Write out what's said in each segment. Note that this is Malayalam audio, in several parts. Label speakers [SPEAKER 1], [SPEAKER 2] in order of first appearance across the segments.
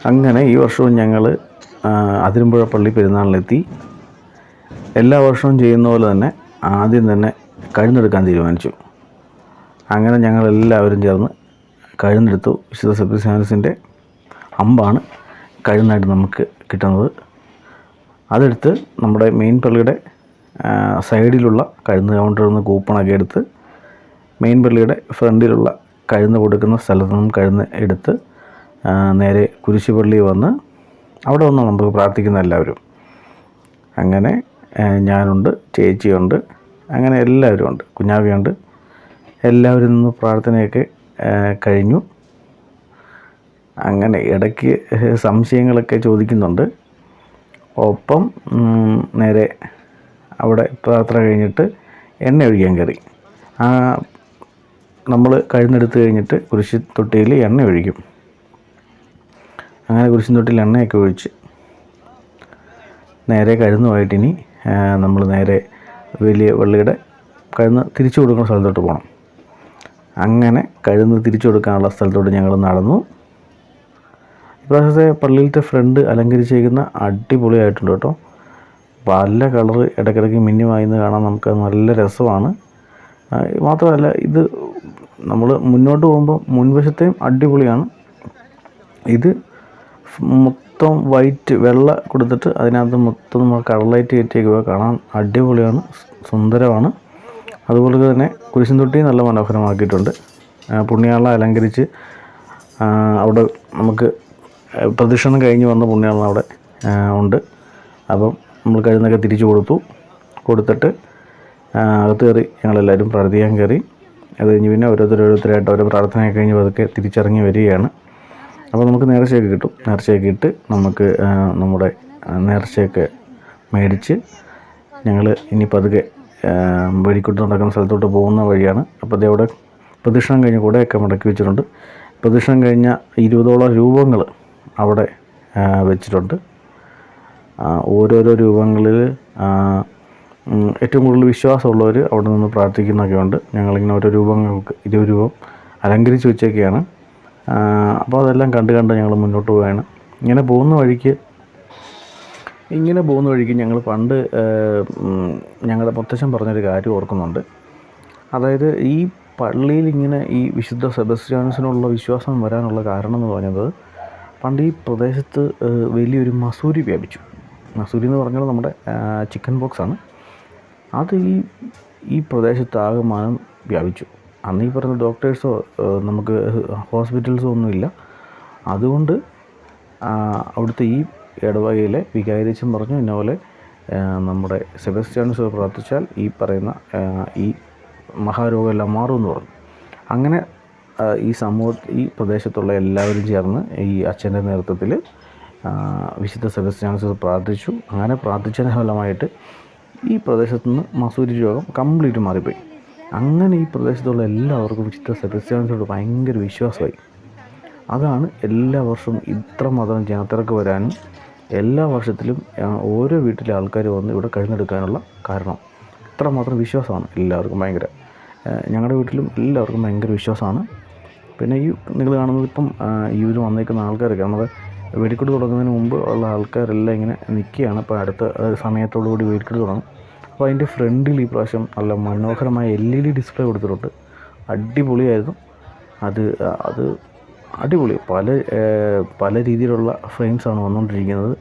[SPEAKER 1] അങ്ങനെ ഈ വർഷവും ഞങ്ങൾ അതിരമ്പുഴ പള്ളി പെരുന്നാളിനെത്തി. എല്ലാ വർഷവും ചെയ്യുന്ന പോലെ തന്നെ ആദ്യം തന്നെ കഴുന്നെടുക്കാൻ തീരുമാനിച്ചു. അങ്ങനെ ഞങ്ങളെല്ലാവരും ചേർന്ന് കഴുന്നെടുത്തു. വിശുദ്ധ സെബസ്ത്യാനോസിൻ്റെ അമ്പാണ് കഴുന്നായിട്ട് നമുക്ക് കിട്ടുന്നത്. അതെടുത്ത് നമ്മുടെ മെയിൻ പള്ളിയുടെ സൈഡിലുള്ള കഴുന്ന് കൗണ്ടറിൽ നിന്ന് കൂപ്പണൊക്കെ എടുത്ത് മെയിൻ പള്ളിയുടെ ഫ്രണ്ടിലുള്ള കഴുന്ന് കൊടുക്കുന്ന സ്ഥലത്ത് നിന്നും കഴുന്ന് എടുത്ത് നേരെ കുരിശുപള്ളി വന്ന് അവിടെ വന്ന് നമുക്ക് പ്രാർത്ഥിക്കുന്ന എല്ലാവരും. അങ്ങനെ ഞാനുണ്ട്, ചേച്ചിയുണ്ട്, അങ്ങനെ എല്ലാവരും ഉണ്ട്, കുഞ്ഞാവിയുണ്ട്. എല്ലാവരും നിന്ന് പ്രാർത്ഥനയൊക്കെ കഴിഞ്ഞു. അങ്ങനെ ഇടയ്ക്ക് സംശയങ്ങളൊക്കെ ചോദിക്കുന്നുണ്ട്. ഒപ്പം നേരെ അവിടെ പ്രാർത്ഥന കഴിഞ്ഞിട്ട് എണ്ണ ഒഴിക്കാൻ കയറി. നമ്മൾ കഴുന്നെടുത്ത് കഴിഞ്ഞിട്ട് കുരിശ് തൊട്ടിയിൽ എണ്ണ ഒഴിക്കും. അങ്ങനെ കുരിശിൻ തൊട്ടിയിൽ എണ്ണയൊക്കെ ഒഴിച്ച് നേരെ കഴുന്നുമായിട്ടിനി നമ്മൾ നേരെ വലിയ പള്ളിയുടെ കഴുന്ന് തിരിച്ചു കൊടുക്കുന്ന സ്ഥലത്തോട്ട് പോകണം. അങ്ങനെ കഴുന്ന് തിരിച്ചു കൊടുക്കാനുള്ള സ്ഥലത്തോട്ട് ഞങ്ങൾ നടന്നു. ഇപ്രാവശ്യത്തെ പള്ളിയിലത്തെ ഫ്രണ്ട് അലങ്കരിച്ചിരിക്കുന്ന അടിപൊളിയായിട്ടുണ്ട് കേട്ടോ. പല കളറ് ഇടയ്ക്കിടയ്ക്ക് മിന്നുമായിന്ന് കാണാൻ നമുക്ക് നല്ല രസമാണ്. മാത്രമല്ല ഇത് നമ്മൾ മുന്നോട്ട് പോകുമ്പോൾ മുൻവശത്തെയും അടിപൊളിയാണ്. ഇത് മൊത്തം വൈറ്റ് വെള്ള കൊടുത്തിട്ട് അതിനകത്ത് മൊത്തം നമ്മൾ കളർ ലൈറ്റ് കയറ്റിയൊക്കെ കാണാൻ അടിപൊളിയാണ്, സുന്ദരമാണ്. അതുപോലെ തന്നെ കുരിശിൻ തൊട്ടി നല്ല മനോഹരമാക്കിയിട്ടുണ്ട്. പുണ്യാള അലങ്കരിച്ച് അവിടെ നമുക്ക് പ്രദക്ഷിണം കഴിഞ്ഞ് വന്ന പുണ്യാളൻ അവിടെ ഉണ്ട്. അപ്പം നമ്മൾ കഴുന്നൊക്കെ തിരിച്ചു കൊടുത്തിട്ട് അകത്ത് കയറി ഞങ്ങളെല്ലാവരും പ്രാർത്ഥിക്കാൻ കയറി. അത് കഴിഞ്ഞ് പിന്നെ ഓരോരുത്തരായിട്ട് ഓരോ പ്രാർത്ഥനയൊക്കെ കഴിഞ്ഞ് അതൊക്കെ തിരിച്ചിറങ്ങി വരികയാണ്. അപ്പോൾ നമുക്ക് നേർച്ചയൊക്കെ കിട്ടും. നേർച്ചയൊക്കെ ഇട്ട് നമുക്ക് നമ്മുടെ നേർച്ചയൊക്കെ മേടിച്ച് ഞങ്ങൾ ഇനി പതുക്കെ വെടിക്കെട്ട് നടക്കുന്ന സ്ഥലത്തോട്ട് പോകുന്ന വഴിയാണ്. അപ്പോൾ അതേ അവിടെ പ്രദക്ഷിണം കഴിഞ്ഞ് കൂടെയൊക്കെ മടക്കി വെച്ചിട്ടുണ്ട്. പ്രദക്ഷിണം കഴിഞ്ഞ 20ഓളം രൂപങ്ങൾ അവിടെ വെച്ചിട്ടുണ്ട്. ഓരോരോ രൂപങ്ങളിൽ ഏറ്റവും കൂടുതൽ വിശ്വാസമുള്ളവർ അവിടെ നിന്ന് പ്രാർത്ഥിക്കുന്നൊക്കെ ഉണ്ട്. ഞങ്ങളിങ്ങനെ ഓരോ രൂപങ്ങൾക്ക് 20 രൂപം അലങ്കരിച്ച് വെച്ചൊക്കെയാണ്. അപ്പോൾ അതെല്ലാം കണ്ട് ഞങ്ങൾ മുന്നോട്ട് പോവുകയാണ്. ഇങ്ങനെ പോകുന്ന വഴിക്ക് ഞങ്ങൾ പണ്ട് ഞങ്ങളുടെ മുത്തച്ഛൻ പറഞ്ഞൊരു കാര്യം ഓർക്കുന്നുണ്ട്. അതായത് ഈ പള്ളിയിൽ ഇങ്ങനെ ഈ വിശുദ്ധ സെബസ്ത്യാനോസിനുള്ള വിശ്വാസം വരാനുള്ള കാരണം എന്ന് പറഞ്ഞത് പണ്ട് ഈ പ്രദേശത്ത് വലിയൊരു മസൂരി വ്യാപിച്ചു. മസൂരി എന്ന് പറഞ്ഞാൽ നമ്മുടെ ചിക്കൻ ബോക്സ് ആണ്. അത് ഈ പ്രദേശത്ത് ആകമാനം വ്യാപിച്ചു. അന്ന് ഈ പറഞ്ഞ ഡോക്ടേഴ്സോ നമുക്ക് ഹോസ്പിറ്റൽസോ ഒന്നുമില്ല. അതുകൊണ്ട് അവിടുത്തെ ഈ ഇടവകയിലെ വികാരിയച്ഛൻ പറഞ്ഞു, ഇന്നപോലെ നമ്മുടെ സെബസ്ത്യാനോസ് പ്രാർത്ഥിച്ചാൽ ഈ പറയുന്ന ഈ മഹാരോഗമെല്ലാം മാറുമെന്ന് പറഞ്ഞു. അങ്ങനെ ഈ പ്രദേശത്തുള്ള എല്ലാവരും ചേർന്ന് ഈ അച്ഛൻ്റെ നേതൃത്വത്തിൽ വിശുദ്ധ സെബസ്ത്യാനോസ് പ്രാർത്ഥിച്ചു. അങ്ങനെ പ്രാർത്ഥിച്ചതിന് ഫലമായിട്ട് ഈ പ്രദേശത്തു നിന്ന് മസൂരി രോഗം കംപ്ലീറ്റ് മാറിപ്പോയി. അങ്ങനെ ഈ പ്രദേശത്തുള്ള എല്ലാവർക്കും വിശുദ്ധ സെബസ്ത്യാനോസിനോട് ഭയങ്കര വിശ്വാസമായി. അതാണ് എല്ലാ വർഷവും ഇത്രമാത്രം ജനത്തിരക്ക് വരാനും എല്ലാ വർഷത്തിലും ഓരോ വീട്ടിലെ ആൾക്കാർ വന്ന് ഇവിടെ കഴുന്നെടുക്കാനുള്ള കാരണം. ഇത്രമാത്രം വിശ്വാസമാണ് എല്ലാവർക്കും ഭയങ്കര. ഞങ്ങളുടെ വീട്ടിലും എല്ലാവർക്കും ഭയങ്കര വിശ്വാസമാണ്. പിന്നെ ഈ നിങ്ങൾ കാണുന്നത് ഇപ്പം ഇവർ വന്നേക്കുന്ന ആൾക്കാരൊക്കെ നമ്മുടെ വെടിക്കെട്ട് തുടങ്ങുന്നതിന് മുമ്പ് ഉള്ള ആൾക്കാരെല്ലാം ഇങ്ങനെ നിൽക്കുകയാണ്. ഇപ്പോൾ അടുത്ത സമയത്തോടു കൂടി വെടിക്കെട്ട് തുടങ്ങും. അപ്പോൾ അതിൻ്റെ ഫ്രണ്ടിൽ ഈ പ്രാവശ്യം നല്ല മനോഹരമായ LED ഡിസ്പ്ലേ കൊടുത്തിട്ടുണ്ട്. അടിപൊളിയായിരുന്നു. അത് അടിപൊളി പല രീതിയിലുള്ള ഫ്രെയിംസാണ് വന്നുകൊണ്ടിരിക്കുന്നത്.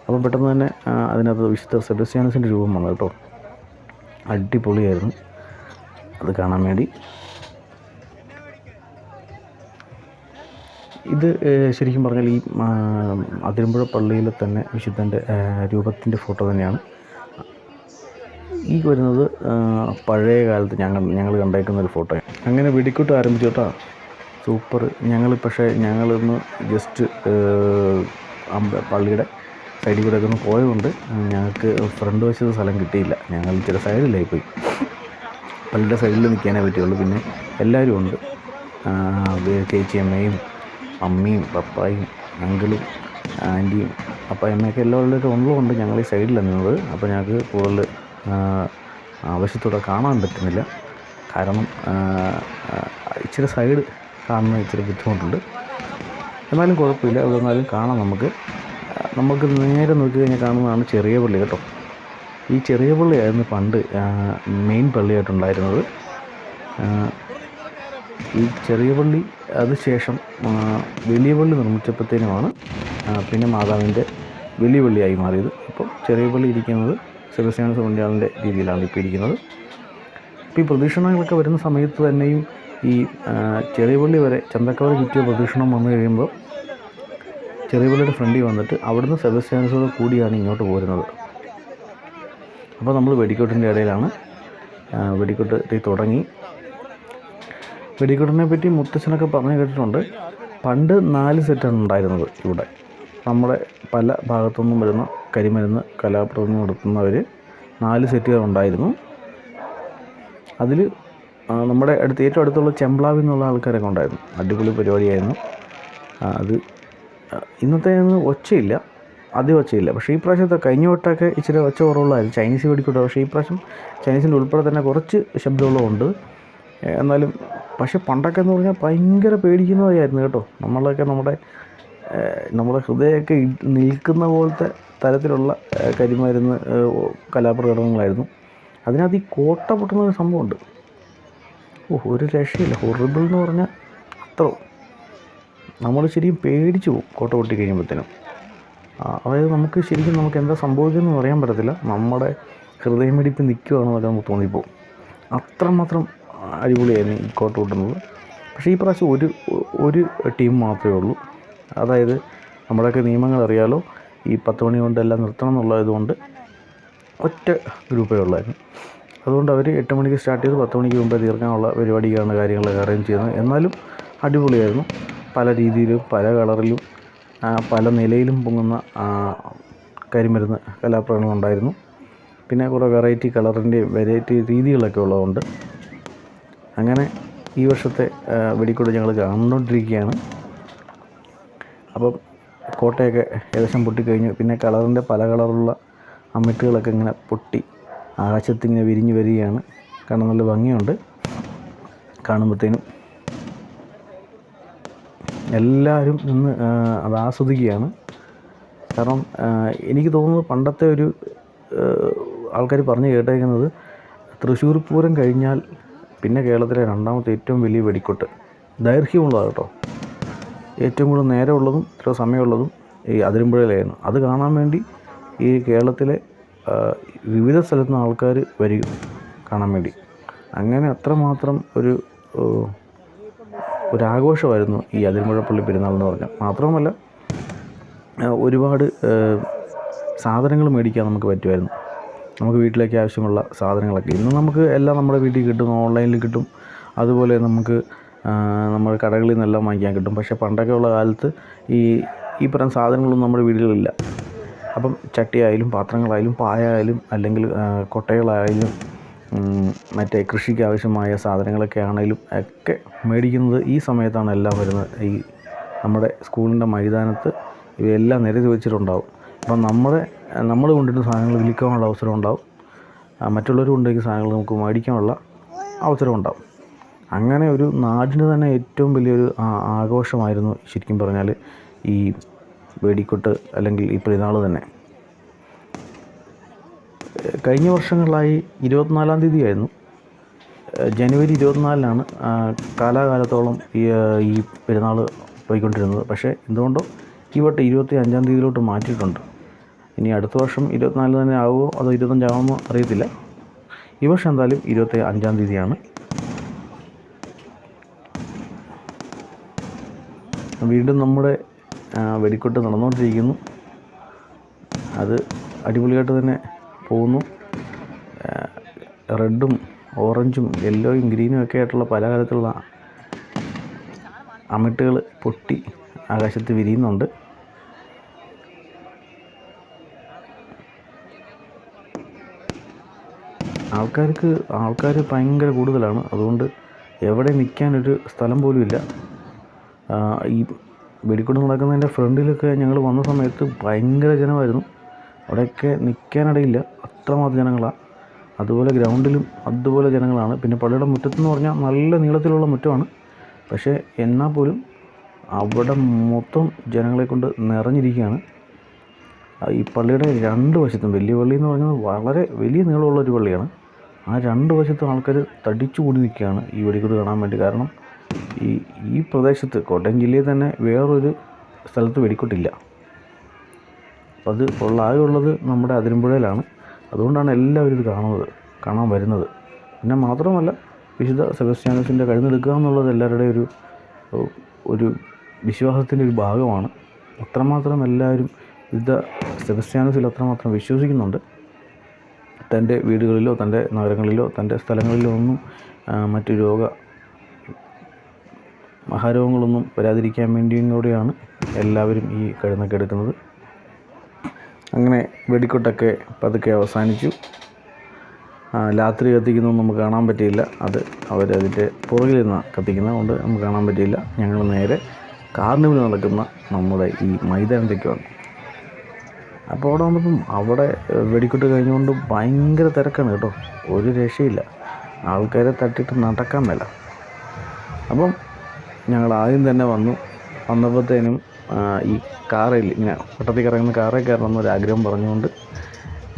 [SPEAKER 1] അപ്പം പെട്ടെന്ന് തന്നെ അതിനകത്ത് വിശുദ്ധ സെബസ്ത്യാനോസിൻ്റെ രൂപം വന്നു കേട്ടോ. അടിപൊളിയായിരുന്നു അത് കാണാൻ വേണ്ടി. ഇത് ശരിക്കും പറഞ്ഞാൽ ഈ അതിരമ്പുഴ പള്ളിയിലെ തന്നെ വിശുദ്ധൻ്റെ രൂപത്തിൻ്റെ ഫോട്ടോ തന്നെയാണ് ഈ വരുന്നത്. പഴയ കാലത്ത് ഞങ്ങൾ കണ്ടേക്കുന്നൊരു ഫോട്ടോയാണ്. അങ്ങനെ വെടിക്കെട്ട് ആരംഭിച്ചു കേട്ടോ. സൂപ്പർ. ഞങ്ങളിന്ന് ജസ്റ്റ് പള്ളിയുടെ സൈഡിൽ കൂടെ ഒക്കെ ഒന്ന് പോയതുകൊണ്ട് ഞങ്ങൾക്ക് ഫ്രണ്ട് വശത്ത് സ്ഥലം കിട്ടിയില്ല. ഞങ്ങൾ ചില സൈഡിലായി പോയി. പള്ളിയുടെ സൈഡിൽ നിൽക്കാനേ പറ്റുള്ളൂ. പിന്നെ എല്ലാവരും ഉണ്ട്. ചേച്ചിയമ്മയും അമ്മയും പപ്പായും അങ്കിളും ആൻറ്റിയും അപ്പായമ്മയൊക്കെ എല്ലാവരുടെയൊക്കെ ഉള്ളതുകൊണ്ട് ഞങ്ങൾ ഈ സൈഡിലാണ് നിന്നത്. അപ്പോൾ ഞങ്ങൾക്ക് കൂടുതൽ ആവശ്യത്തോടെ കാണാൻ പറ്റുന്നില്ല. കാരണം ഇച്ചിരി സൈഡ് കാണുന്ന ഇച്ചിരി ബുദ്ധിമുട്ടുണ്ട്. എന്നാലും കുഴപ്പമില്ല, എവിടെ നിന്നാലും കാണാം നമുക്ക്. നമുക്ക് നേരെ നോക്കി കഴിഞ്ഞാൽ കാണുന്നതാണ് ചെറിയ പള്ളി കേട്ടോ. ഈ ചെറിയ പള്ളിയായിരുന്നു പണ്ട് മെയിൻ പള്ളിയായിട്ടുണ്ടായിരുന്നത്. ഈ ചെറിയ പള്ളി അതിനുശേഷം വലിയ പള്ളി നിർമ്മിച്ചപ്പോഴത്തേനുമാണ് പിന്നെ മാതാവിൻ്റെ വലിയ പള്ളിയായി മാറിയത്. ഇപ്പോൾ ചെറിയ പള്ളി ഇരിക്കുന്നത് സെബസ്ത്യാനോസ് പുണ്യാളൻ്റെ രീതിയിലാണ് ഇപ്പോൾ ഇരിക്കുന്നത്. ഇപ്പോൾ ഈ പ്രദക്ഷിണങ്ങളൊക്കെ വരുന്ന സമയത്ത് തന്നെയും ഈ ചെറിയ പള്ളി വരെ ചന്തക്കവല ചുറ്റിയ പ്രദക്ഷിണം വന്നു കഴിയുമ്പോൾ ചെറിയ പള്ളിയുടെ ഫ്രണ്ടിൽ വന്നിട്ട് അവിടുന്ന് സെബസ്ത്യാനോസോട് കൂടിയാണ് ഇങ്ങോട്ട് പോരുന്നത്. അപ്പോൾ നമ്മൾ വെടിക്കെട്ടിൻ്റെ ഇടയിലാണ്. വെടിക്കെട്ട് തുടങ്ങി. വെടിക്കെട്ടിനെ പറ്റി മുത്തച്ഛനൊക്കെ പറഞ്ഞു കേട്ടിട്ടുണ്ട്. പണ്ട് 4 സെറ്റാണ് ഉണ്ടായിരുന്നത് ഇവിടെ. നമ്മുടെ പല ഭാഗത്തുനിന്നും വരുന്ന കരിമരുന്ന് കലാപ്രദം നടത്തുന്നവർ 4 സെറ്റുകൾ ഉണ്ടായിരുന്നു. അതിൽ നമ്മുടെ ഏറ്റവും അടുത്തുള്ള ചെമ്പ്ലാവിൽ നിന്നുള്ള ആൾക്കാരൊക്കെ ഉണ്ടായിരുന്നു. അടിപൊളി പരിപാടിയായിരുന്നു അത്. ഇന്നത്തെ ഒച്ചയില്ല, ആദ്യം ഒച്ചയില്ല. പക്ഷേ ഈ പ്രാവശ്യത്തെ കഴിഞ്ഞ വട്ടമൊക്കെ ഇച്ചിരി ഒച്ച കുറവുള്ളതായിരുന്നു. ചൈനീസ് വെടിക്കെട്ട്. പക്ഷേ ഈ പ്രാവശ്യം ചൈനീസിൻ്റെ ഉൾപ്പെടെ തന്നെ കുറച്ച് ശബ്ദമുള്ളതുണ്ട്. എന്നാലും പക്ഷേ പണ്ടൊക്കെ എന്ന് പറഞ്ഞാൽ ഭയങ്കര പേടിക്കുന്നതായിരുന്നു കേട്ടോ. നമ്മളൊക്കെ നമ്മുടെ ഹൃദയമൊക്കെ നിൽക്കുന്ന പോലത്തെ തരത്തിലുള്ള കരിമരുന്ന് കലാപ്രകടനങ്ങളായിരുന്നു. അതിനകത്ത് ഈ കോട്ട പൊട്ടുന്നൊരു സംഭവമുണ്ട്. ഒരു രക്ഷയില്ല. ഹൊറിബിൾ എന്ന് പറഞ്ഞാൽ അത്ര നമ്മൾ ശരിക്കും പേടിച്ചു പോകും കോട്ട പൊട്ടി കഴിയുമ്പോഴത്തേനും. അതായത് നമുക്ക് എന്താ സംഭവിക്കുന്നതെന്ന് പറയാൻ പറ്റത്തില്ല. നമ്മുടെ ഹൃദയമിടിപ്പ് നിൽക്കുകയാണെന്നൊക്കെ നമുക്ക് തോന്നിപ്പോവും. അത്രമാത്രം അടിപൊളിയായിരുന്നു ഈ കോട്ട പൊട്ടുന്നത്. പക്ഷേ ഈ പ്രാവശ്യം ഒരു ടീം മാത്രമേ ഉള്ളൂ. അതായത് നമ്മുടെയൊക്കെ നിയമങ്ങൾ അറിയാലോ, ഈ 10 മണി കൊണ്ട് എല്ലാം നിർത്തണം എന്നുള്ളതുകൊണ്ട് ഒറ്റ ഗ്രൂപ്പേ ഉള്ളായിരുന്നു. അതുകൊണ്ട് അവർ 8 മണിക്ക് സ്റ്റാർട്ട് ചെയ്ത് 10 മണിക്ക് മുമ്പേ തീർക്കാനുള്ള പരിപാടിയാണ് കാര്യങ്ങളൊക്കെ അറേഞ്ച് ചെയ്യുന്നത്. എന്നാലും അടിപൊളിയായിരുന്നു. പല രീതിയിലും പല കളറിലും പല നിലയിലും പൊങ്ങുന്ന കരിമരുന്ന് കലാപ്രകടനം ഉണ്ടായിരുന്നു. പിന്നെ കുറേ വെറൈറ്റി കളറിൻ്റെയും വെറൈറ്റി രീതികളൊക്കെ ഉള്ളതുകൊണ്ട് അങ്ങനെ ഈ വർഷത്തെ വെടിക്കെട്ട് ഞങ്ങൾ കണ്ടുകൊണ്ടിരിക്കുകയാണ്. അപ്പം കോട്ടയൊക്കെ ഏകദേശം പൊട്ടിക്കഴിഞ്ഞു. പിന്നെ പല കളറുള്ള അമ്മിട്ടുകളൊക്കെ ഇങ്ങനെ പൊട്ടി ആകാശത്തിങ്ങനെ വിരിഞ്ഞ് വരികയാണ്. കാരണം നല്ല ഭംഗിയുണ്ട് കാണുമ്പോഴത്തേനും. എല്ലാവരും നിന്ന് അത് ആസ്വദിക്കുകയാണ്. കാരണം എനിക്ക് തോന്നുന്നത് പണ്ടത്തെ ഒരു ആൾക്കാർ പറഞ്ഞു കേട്ടേക്കുന്നത് തൃശ്ശൂർ പൂരം കഴിഞ്ഞാൽ പിന്നെ കേരളത്തിലെ 2ാമത്തെ ഏറ്റവും വലിയ വെടിക്കെട്ട് ദൈർഘ്യമുള്ളതാണ് കേട്ടോ. ഏറ്റവും കൂടുതൽ നേരമുള്ളതും ഇത്ര സമയമുള്ളതും ഈ അതിരമ്പുഴയിലായിരുന്നു. അത് കാണാൻ വേണ്ടി ഈ കേരളത്തിലെ വിവിധ സ്ഥലത്തു നിന്ന് ആൾക്കാർ വരും കാണാൻ വേണ്ടി. അങ്ങനെ അത്രമാത്രം ഒരാഘോഷമായിരുന്നു ഈ അതിരമ്പുഴ പള്ളി പെരുന്നാൾ എന്ന് പറഞ്ഞാൽ. മാത്രമല്ല ഒരുപാട് സാധനങ്ങൾ മേടിക്കാൻ നമുക്ക് പറ്റുമായിരുന്നു. നമുക്ക് വീട്ടിലേക്ക് ആവശ്യമുള്ള സാധനങ്ങളൊക്കെ ഇന്ന് നമുക്ക് എല്ലാം നമ്മുടെ വീട്ടിൽ കിട്ടും, ഓൺലൈനിൽ കിട്ടും. അതുപോലെ നമുക്ക് നമ്മുടെ കടകളിൽ നിന്നെല്ലാം വാങ്ങിക്കാൻ കിട്ടും. പക്ഷേ പണ്ടൊക്കെ ഉള്ള കാലത്ത് ഈ പറയുന്ന സാധനങ്ങളൊന്നും നമ്മുടെ വീടുകളിലില്ല. അപ്പം ചട്ടിയായാലും പാത്രങ്ങളായാലും പായായാലും അല്ലെങ്കിൽ കൊട്ടകളായാലും മറ്റേ കൃഷിക്ക് ആവശ്യമായ സാധനങ്ങളൊക്കെ ആണെങ്കിലും ഒക്കെ മേടിക്കുന്നത് ഈ സമയത്താണ് എല്ലാം വരുന്നത്. ഈ നമ്മുടെ സ്കൂളിൻ്റെ മൈതാനത്ത് ഇവയെല്ലാം നിരത്തി വെച്ചിട്ടുണ്ടാവും. അപ്പം നമ്മൾ കൊണ്ടുവരുന്ന സാധനങ്ങൾ വിൽക്കാനുള്ള അവസരം ഉണ്ടാവും. മറ്റുള്ളവർ കൊണ്ടുവയ്ക്കുന്ന സാധനങ്ങൾ നമുക്ക് മേടിക്കാനുള്ള അവസരം ഉണ്ടാവും. അങ്ങനെ ഒരു നാടിന് തന്നെ ഏറ്റവും വലിയൊരു ആഘോഷമായിരുന്നു ശരിക്കും പറഞ്ഞാൽ ഈ വെടിക്കെട്ട് അല്ലെങ്കിൽ ഈ പെരുന്നാൾ തന്നെ. കഴിഞ്ഞ വർഷങ്ങളിലായി 24-ാം തീയതിയായിരുന്നു, ജനുവരി 24-നാണ് കാലാകാലത്തോളം ഈ പെരുന്നാൾ പോയിക്കൊണ്ടിരുന്നത്. പക്ഷേ എന്തുകൊണ്ടോ ഈ വട്ടം 25-ാം തീയതിയിലോട്ട് മാറ്റിയിട്ടുണ്ട്. ഇനി അടുത്ത വർഷം 24 തന്നെ ആവുമോ അതോ 25 ആവുമോ അറിയത്തില്ല. ഈ വർഷം എന്തായാലും 25-ാം തീയതിയാണ്. വീണ്ടും നമ്മുടെ വെടിക്കെട്ട് നടന്നുകൊണ്ടിരിക്കുന്നു. അത് അടിപൊളിയായിട്ട് തന്നെ പോകുന്നു. റെഡും ഓറഞ്ചും യെല്ലോയും ഗ്രീനും ഒക്കെ ആയിട്ടുള്ള പല തരത്തിലുള്ള അമിട്ടുകൾ പൊട്ടി ആകാശത്ത് വിരിയുന്നുണ്ട്. ആൾക്കാർ ഭയങ്കര കൂടുതലാണ്. അതുകൊണ്ട് എവിടെ നിൽക്കാനൊരു സ്ഥലം പോലും ഇല്ല. ഈ വെടിക്കെട്ട് നടക്കുന്നതിൻ്റെ ഫ്രണ്ടിലൊക്കെ ഞങ്ങൾ വന്ന സമയത്ത് ഭയങ്കര ജനമായിരുന്നു. അവിടെയൊക്കെ നിൽക്കാനിടയില്ല, അത്രമാത്രം ജനങ്ങളാണ്. അതുപോലെ ഗ്രൗണ്ടിലും അതുപോലെ ജനങ്ങളാണ്. പിന്നെ പള്ളിയുടെ മുറ്റത്തെന്ന് പറഞ്ഞാൽ നല്ല നീളത്തിലുള്ള മുറ്റമാണ്. പക്ഷേ എന്നാൽ പോലും അവിടെ മൊത്തം ജനങ്ങളെ കൊണ്ട് നിറഞ്ഞിരിക്കുകയാണ്. ഈ പള്ളിയുടെ രണ്ട് വശത്തും, വലിയ പള്ളി എന്ന് പറഞ്ഞാൽ വളരെ വലിയ നീളമുള്ളൊരു പള്ളിയാണ്, ആ രണ്ട് വശത്തും ആൾക്കാർ തടിച്ചു കൂടി നിൽക്കുകയാണ് ഈ വെടിക്കെട്ട് കാണാൻ വേണ്ടി. കാരണം ഈ പ്രദേശത്ത് കോട്ടയം ജില്ലയിൽ തന്നെ വേറൊരു സ്ഥലത്ത് വെടിക്കെട്ടില്ല. അത് ആകെ ഉള്ളത് നമ്മുടെ അതിരമ്പുഴയിലാണ്. അതുകൊണ്ടാണ് എല്ലാവരും ഇത് കാണാൻ വരുന്നത്. പിന്നെ മാത്രമല്ല, വിശുദ്ധ സെബസ്ത്യാനോസിൻ്റെ കഴുന്നെടുക്കുക എന്നുള്ളത് എല്ലാവരുടെയും ഒരു വിശ്വാസത്തിൻ്റെ ഒരു ഭാഗമാണ്. അത്രമാത്രം എല്ലാവരും വിശുദ്ധ സെബസ്ത്യാനോസിൽ അത്രമാത്രം വിശ്വസിക്കുന്നുണ്ട്. തൻ്റെ വീടുകളിലോ തൻ്റെ നഗരങ്ങളിലോ തൻ്റെ സ്ഥലങ്ങളിലോ ഒന്നും മറ്റു മഹാരോഗങ്ങളൊന്നും വരാതിരിക്കാൻ വേണ്ടിയും കൂടിയാണ് എല്ലാവരും ഈ കഴുന്നൊക്കെ എടുക്കുന്നത്. അങ്ങനെ വെടിക്കെട്ടൊക്കെ പതുക്കെ അവസാനിച്ചു. രാത്രി കത്തിക്കുന്നതൊന്നും നമുക്ക് കാണാൻ പറ്റിയില്ല. അത് അവരതിൻ്റെ പുറകിൽ നിന്നാണ് കത്തിക്കുന്നത്, കൊണ്ട് നമുക്ക് കാണാൻ പറ്റിയില്ല. ഞങ്ങൾ നേരെ കാർണിവൽ നടക്കുന്ന നമ്മുടെ ഈ മൈതാനത്തേക്ക് വന്നു. അപ്പോൾ അവിടെ വന്നപ്പം അവിടെ വെടിക്കെട്ട് കഴിഞ്ഞുകൊണ്ട് ഭയങ്കര തിരക്കാണ് കേട്ടോ, ഒരു രക്ഷയില്ല. ആൾക്കാരെ തട്ടിയിട്ട് നടക്കാൻ മേല. അപ്പം ഞങ്ങൾ ആദ്യം തന്നെ വന്നപ്പോഴത്തേനും ഈ കാറിൽ ഇങ്ങനെ വട്ടത്തിൽ കറങ്ങുന്ന കാറിൽ കയറണമെന്നൊരു ആഗ്രഹം പറഞ്ഞുകൊണ്ട്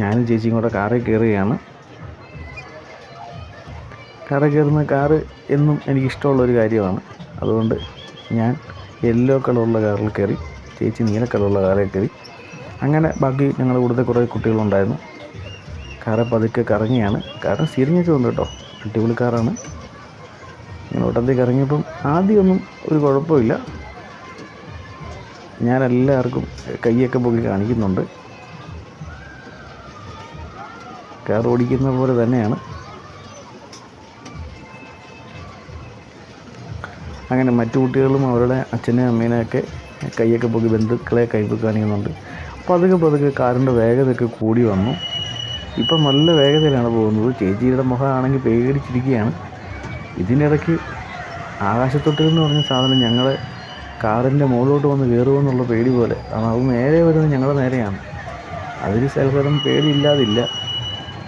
[SPEAKER 1] ഞാനും ചേച്ചിയും കൂടെ കാറിൽ കയറുകയാണ്. കാറ് എന്നും എനിക്കിഷ്ടമുള്ളൊരു കാര്യമാണ്. അതുകൊണ്ട് ഞാൻ യെല്ലോ കളറുള്ള കാറിൽ കയറി, ചേച്ചി നീല കളറുള്ള കാറിൽ കയറി. അങ്ങനെ ബാക്കി ഞങ്ങളുടെ കൂടെ കുറേ കുട്ടികളുണ്ടായിരുന്നു. കാറ് പതുക്കെ കറങ്ങിയാണ്. കാരണം സ്റ്റിയറിംഗ് ഒക്കെ ഉണ്ട് കേട്ടോ, അടിപൊളി കാറാണ്. ഇങ്ങനെ വട്ടത്തിൽ കറങ്ങിയപ്പം ആദ്യമൊന്നും ഒരു കുഴപ്പമില്ല. ഞാൻ എല്ലാവർക്കും കൈയൊക്കെ പൊക്കി കാണിക്കുന്നുണ്ട്. കാർ ഓടിക്കുന്ന പോലെ തന്നെയാണ്. അങ്ങനെ മറ്റു കുട്ടികളും അവരുടെ അച്ഛനെയും അമ്മേനെയൊക്കെ കൈയൊക്കെ പൊക്കി ബന്ധുക്കളെ കൈപ്പൊക്കി കാണിക്കുന്നുണ്ട്. പതുക്കെ കാറിൻ്റെ വേഗതയൊക്കെ കൂടി വന്നു. ഇപ്പം നല്ല വേഗതയിലാണ് പോകുന്നത്. ചേച്ചിയുടെ മുഖമാണെങ്കിൽ പേടിച്ചിരിക്കുകയാണ്. ഇതിനിടയ്ക്ക് ആകാശത്തൊട്ടിൽ എന്ന് പറഞ്ഞ സാധനം ഞങ്ങളെ കാറിൻ്റെ മുകളിലോട്ട് വന്ന് കയറുമെന്നുള്ള പേടി പോലെ. കാരണം അത് നേരെ വരുന്നത് ഞങ്ങളുടെ നേരെയാണ്. അതൊരു സ്ഥലം പേടിയില്ലാതില്ല.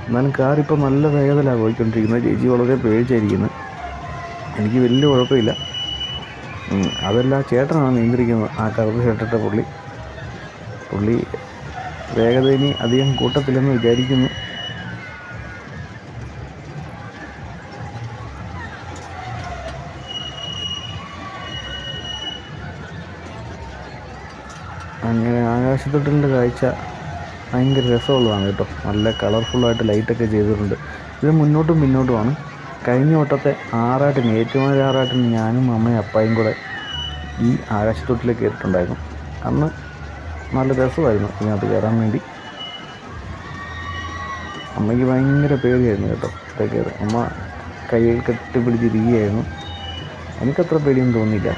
[SPEAKER 1] എന്നാലും കാറിപ്പോൾ നല്ല വേഗതയിലാണ് പോയിക്കൊണ്ടിരിക്കുന്നത്. ചേച്ചി വളരെ പേടിച്ചായിരിക്കുന്നത്. എനിക്ക് വലിയ കുഴപ്പമില്ല. അതല്ല, ചേട്ടനാണ് നിയന്ത്രിക്കുന്നത്. ആ കറുപ്പ് ഷർട്ടിട്ട പുള്ളി വേഗത ഇനി അധികം കൂട്ടത്തില്ലെന്ന് വിചാരിക്കുന്നു. അങ്ങനെ ആകാശത്തൊട്ടിലിൻ്റെ കാഴ്ച ഭയങ്കര രസമുള്ളതാണ് കേട്ടോ. നല്ല കളർഫുള്ളായിട്ട് ലൈറ്റൊക്കെ ചെയ്തിട്ടുണ്ട്. ഇത് മുന്നോട്ടും പിന്നോട്ടുമാണ്. കഴിഞ്ഞ വട്ടത്തെ ആറാട്ടിന്, ഏറ്റുമാനൂർ ആറാട്ടിന് ഞാനും അമ്മയും അപ്പായും കൂടെ ഈ ആകാശത്തൊട്ടിലേക്ക് കയറിയിട്ടുണ്ടായിരുന്നു. അന്ന് നല്ല രസമായിരുന്നു ഇതിനകത്ത് കയറാൻ വേണ്ടി. അമ്മയ്ക്ക് ഭയങ്കര പേടിയായിരുന്നു കേട്ടോ കയറി. അമ്മ കൈയിൽ കെട്ടിപ്പിടിച്ചിരിക്കുകയായിരുന്നു. എനിക്കത്ര പേടിയൊന്നും തോന്നിയില്ല.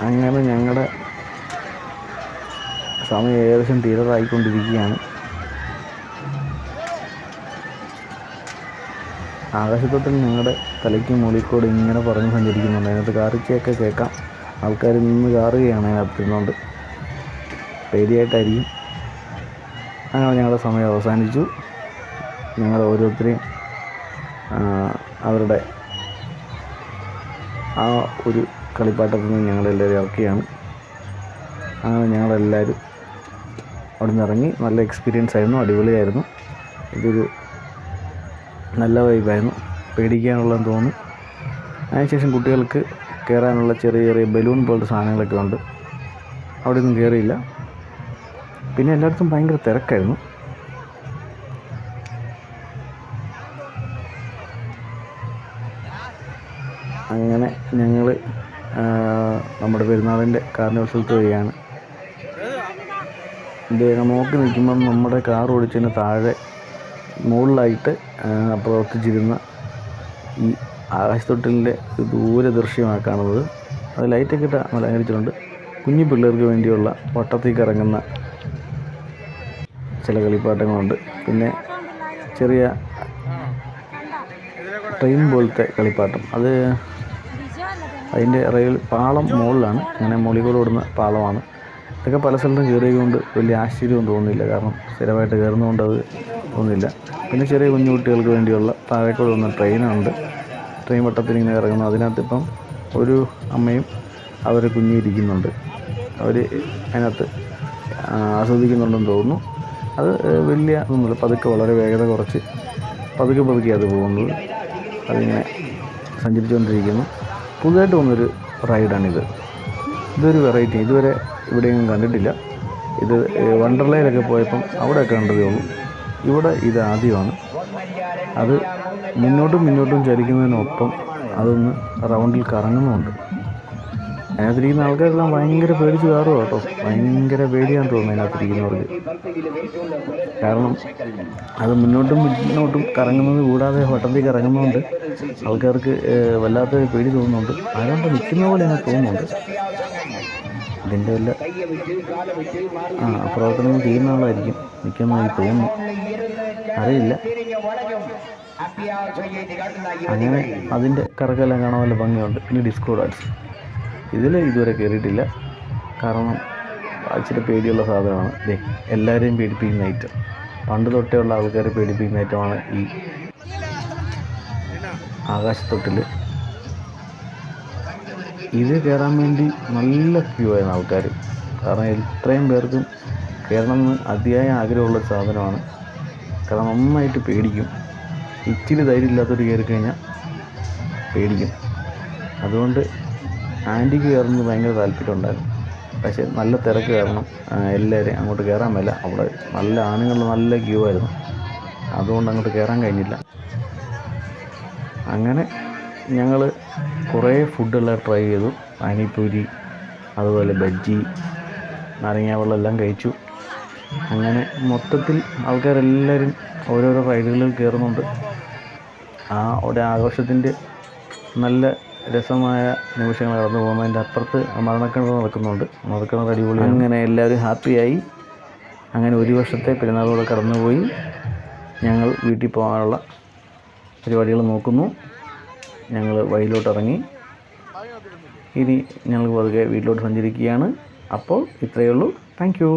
[SPEAKER 1] അങ്ങനെ ഞങ്ങളുടെ സമയം ഏകദേശം തീരാറായിക്കൊണ്ടിരിക്കുകയാണ്. ആകാശത്തൊട്ടിൽ ഞങ്ങളുടെ തലയ്ക്ക് മുകളിൽക്കൂടെ ഇങ്ങനെ പറഞ്ഞ് സഞ്ചരിക്കുന്നുണ്ട്. അതിനകത്ത് കാറിച്ചയൊക്കെ കേൾക്കാം. ആൾക്കാർ നിന്ന് കാറുകയാണ് അതിനകത്ത് ഇരുന്നുകൊണ്ട്. പേടിയായിട്ടായിരിക്കും. അങ്ങനെ ഞങ്ങളുടെ സമയം അവസാനിച്ചു. ഞങ്ങൾ ഓരോരുത്തരെയും അവരുടെ ആ ഒരു കളിപ്പാട്ടത്തിൽ നിന്ന് ഞങ്ങളെല്ലാവരും ഇറക്കിയാണ്. അങ്ങനെ ഞങ്ങളെല്ലാവരും അവിടെ നിന്ന് ഇറങ്ങി. നല്ല എക്സ്പീരിയൻസ് ആയിരുന്നു, അടിപൊളിയായിരുന്നു. ഇതൊരു നല്ല വൈബായിരുന്നു. പേടിക്കാനുള്ളതെന്ന് തോന്നുന്നു. അതിനുശേഷം കുട്ടികൾക്ക് കയറാനുള്ള ചെറിയ ബലൂൺ പോലത്തെ സാധനങ്ങളൊക്കെ ഉണ്ട്. അവിടെ ഒന്നും കയറിയില്ല. പിന്നെ എല്ലായിടത്തും ഭയങ്കര തിരക്കായിരുന്നു. അങ്ങനെ ഞങ്ങൾ നമ്മുടെ പെരുന്നാളിൻ്റെ കാർണിവൽ സ്ഥലത്ത് വരികയാണ്. നോക്കി നിൽക്കുമ്പം നമ്മുടെ കാർ ഓടിച്ചതിന് താഴെ മുകളിലായിട്ട് പ്രവർത്തിച്ചിരുന്ന ഈ ആകാശത്തൊട്ടിലിൻ്റെ ദൂരെ ദൃശ്യമാണ് കാണുന്നത്. അത് ലൈറ്റൊക്കെ ഇട്ട് അലങ്കരിച്ചിട്ടുണ്ട്. കുഞ്ഞു പിള്ളേർക്ക് വേണ്ടിയുള്ള വട്ടത്തിൽ കറങ്ങുന്ന ചില കളിപ്പാട്ടങ്ങളുണ്ട്. പിന്നെ ചെറിയ ട്രെയിൻ പോലത്തെ കളിപ്പാട്ടം, അത് അതിൻ്റെ പാളം മുകളിലാണ്. അങ്ങനെ മുകളിൽ കൂടെ ഓടുന്ന പാളമാണ്. ഇതൊക്കെ പല സ്ഥലത്തും കയറിയതുകൊണ്ട് വലിയ ആശ്ചര്യമൊന്നും തോന്നുന്നില്ല. കാരണം സ്ഥിരമായിട്ട് കയറുന്നതുകൊണ്ട് അത് തോന്നുന്നില്ല. പിന്നെ ചെറിയ കുഞ്ഞു കുട്ടികൾക്ക് വേണ്ടിയുള്ള താഴേക്കൂടെ വന്ന ട്രെയിനുണ്ട്. ട്രെയിൻ വട്ടത്തിൽ ഇങ്ങനെ ഇറങ്ങുന്നു. അതിനകത്ത് ഇപ്പം ഒരു അമ്മയും അവരെ കുഞ്ഞിരിക്കുന്നുണ്ട്. അവർ അതിനകത്ത് ആസ്വദിക്കുന്നുണ്ടെന്ന് തോന്നുന്നു. അത് വലിയ ഒന്നുമില്ല, പതുക്കെ വളരെ വേഗത കുറച്ച് പതുക്കെ അത് പോകുന്നത്. അതിങ്ങനെ സഞ്ചരിച്ചുകൊണ്ടിരിക്കുന്നു. പുതുതായിട്ട് വന്നൊരു റൈഡാണിത്. ഇതൊരു വെറൈറ്റി, ഇതുവരെ ഇവിടെയൊന്നും കണ്ടിട്ടില്ല. ഇത് വണ്ടർലയിലൊക്കെ പോയപ്പം അവിടെയൊക്കെ കണ്ടതേ ഉള്ളൂ. ഇവിടെ ഇത് ആദ്യമാണ്. അത് മുന്നോട്ടും ചലിക്കുന്നതിനൊപ്പം അതൊന്ന് റൗണ്ടിൽ കറങ്ങുന്നുമുണ്ട്. അതിനകത്തിരിക്കുന്ന ആൾക്കാരെല്ലാം ഭയങ്കര പേടിച്ച് കയറുക കേട്ടോ. ഭയങ്കര പേടിയാണെന്ന് തോന്നുന്നു അതിനകത്തിരിക്കുന്നവർക്ക്. കാരണം അത് മുന്നോട്ടും കറങ്ങുന്നത് കൂടാതെ വട്ടത്തിൽ കറങ്ങുന്നതുകൊണ്ട് ആൾക്കാർക്ക് വല്ലാത്ത പേടി തോന്നുന്നുണ്ട്. ആരോണ്ട് നിൽക്കുന്ന പോലെ എനിക്ക് തോന്നുന്നുണ്ട്. ഇതിൻ്റെ വല്ല പ്രവർത്തനങ്ങൾ ചെയ്യുന്ന ആളായിരിക്കും നിൽക്കുന്നതായി തോന്നുന്നു, അറിയില്ല. അങ്ങനെ അതിൻ്റെ കറക്കെല്ലാം കാണാൻ നല്ല ഭംഗിയുണ്ട്. പിന്നെ ഡിസ്കോ ഡാൻസ് ഇതിൽ ഇതുവരെ കയറിയിട്ടില്ല. കാരണം ഇച്ചിരി പേടിയുള്ള സാധനമാണ്. എല്ലാവരെയും പേടിപ്പിക്കുന്ന ഐറ്റം, പണ്ട് തൊട്ടേ ഉള്ള ആൾക്കാരെ പേടിപ്പിക്കുന്ന ഐറ്റമാണ് ഈ ആകാശത്തൊട്ടിൽ. ഇത് കയറാൻ വേണ്ടി നല്ല ക്യൂ ആയിരുന്നു ആൾക്കാർ. കാരണം ഇത്രയും പേർക്കും കയറണമെന്ന് അതിയായ ആഗ്രഹമുള്ള സാധനമാണ്. കാരണം നന്നായിട്ട് പേടിക്കും. ഇച്ചിരി ധൈര്യം ഇല്ലാത്തവർ കയറി കഴിഞ്ഞാൽ പേടിക്കും. അതുകൊണ്ട് ആൻറ്റിക്ക് കയറുന്നത് ഭയങ്കര താല്പര്യമുണ്ടായിരുന്നു. പക്ഷേ നല്ല തിരക്ക് കാരണം എല്ലാവരും അങ്ങോട്ട് കയറാൻ മേല. അവിടെ നല്ല ആണുങ്ങൾ നല്ല ക്യൂ ആയിരുന്നു. അതുകൊണ്ട് അങ്ങോട്ട് കയറാൻ കഴിഞ്ഞില്ല. അങ്ങനെ ഞങ്ങൾ കുറേ ഫുഡെല്ലാം ട്രൈ ചെയ്തു. പാനിപ്പൂരി, അതുപോലെ ബജ്ജി, നാരങ്ങ വെള്ളം എല്ലാം കഴിച്ചു. അങ്ങനെ മൊത്തത്തിൽ ആൾക്കാരെല്ലാവരും ഓരോരോ റൈഡുകളിൽ കയറുന്നുണ്ട്. അവിടെ ആഘോഷത്തിൻ്റെ നല്ല രസമായ നിമിഷങ്ങൾ കടന്നു പോകുന്നതിൻ്റെ അപ്പുറത്ത് മരണക്കിണർ നടക്കുന്നുണ്ട്. മരണക്കിണർ അടിപൊളി. അങ്ങനെ എല്ലാവരും ഹാപ്പിയായി. അങ്ങനെ ഒരു വർഷത്തെ പെരുന്നാളോടെ കടന്നുപോയി. ഞങ്ങൾ വീട്ടിൽ പോകാനുള്ള പരിപാടികൾ നോക്കുന്നു. ഞങ്ങൾ വഴിയിലോട്ട് ഇറങ്ങി. ഇനി ഞങ്ങൾ പതുക്കെ വീട്ടിലോട്ട് സഞ്ചരിക്കുകയാണ്. അപ്പോൾ ഇത്രയേ ഉള്ളൂ. Thank you.